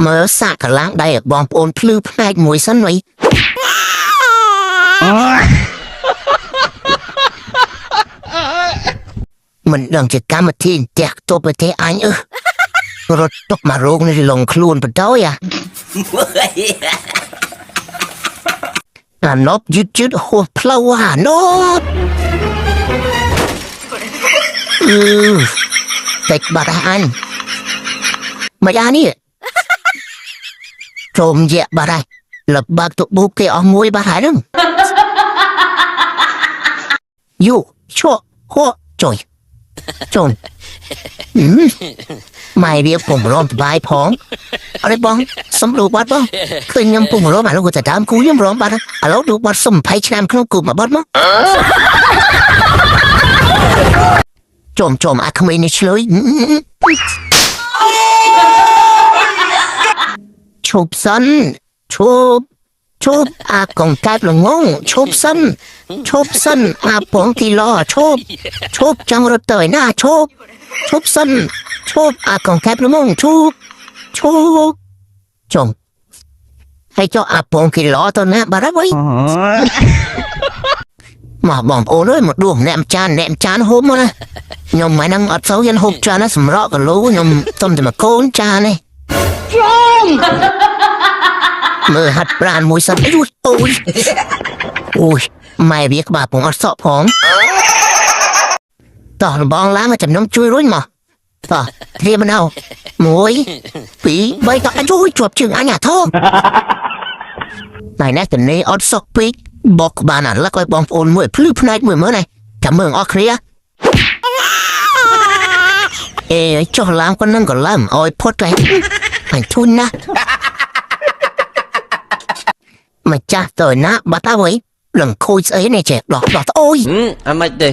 មើលសាកកន្លងដៃឲ្យបងប្អូនភ្លឺផ្នែកមួយសិនវិញមិនដឹងជាកម្មវិធីតាក់ទប់ប្រទេសអញរត់ទុកមករោគនេះលងខ្លួនបដ ôi à អាណប់យឺតហួសផ្លូវអាណប់តិចបាត់អញមកអានេះចូលជាបាត់ហើយលបបាក់ទៅបុកគេអស់មួយបាត់ហើយហ្នឹងយូឈោហោជួយចូលម៉ែវាពុំរំបាយផងអរេបងសំលូបាត់បងឃើញខ្ញុំពុំរំអាលោកទៅតាមគូខ្ញុំរំបាត់ឥឡូវលោកបាត់សុំ20ឆ្នាំក្នុងគូមកបាត់មកចំអាក្មេងនេះឆ្លើយឈប់សិនឈប់អាកងកាត់លងងឈប់សិនអាពងគីឡោឈប់ចង់រត់ទៅណាឈប់សិនអាកងកាត់លងងឈប់ចុងហើយចុះអាពងគីឡោទៅណាបាត់ហើយមកបងប្អូនអើយមកដួសអ្នកចានហូបមកណាខ្ញុំមិននឹងអត់សូវហ៊ានហូបចានណាសម្រក់គីឡូខ្ញុំសុំតែមកកូនចាននេះមើលហាត់ប្រានមួយសិនអូយម៉ែវាក្បាលពងអត់សក់ផងតោះបងឡើងមកចំណុំជួយរុញមកតោះធៀបមក1 2 3ក៏អញជួយជាប់ជើងអញអាធំតែនេះតនេះអត់សក់ពេកបកបានអាលឹកឲ្យបងប្អូនមួយភ្លឺផ្នែកមួយមើលនេះចាំមើលអស់គ្នាអេចុះឡើងប៉ុណ្ណឹងក៏ឡើងអោយផុតទៅអញធុញណាមកចាស់ទៅណាបាត់ហើយលំខូចស្អីនេះចេះដោះអូយអាម៉េចទេ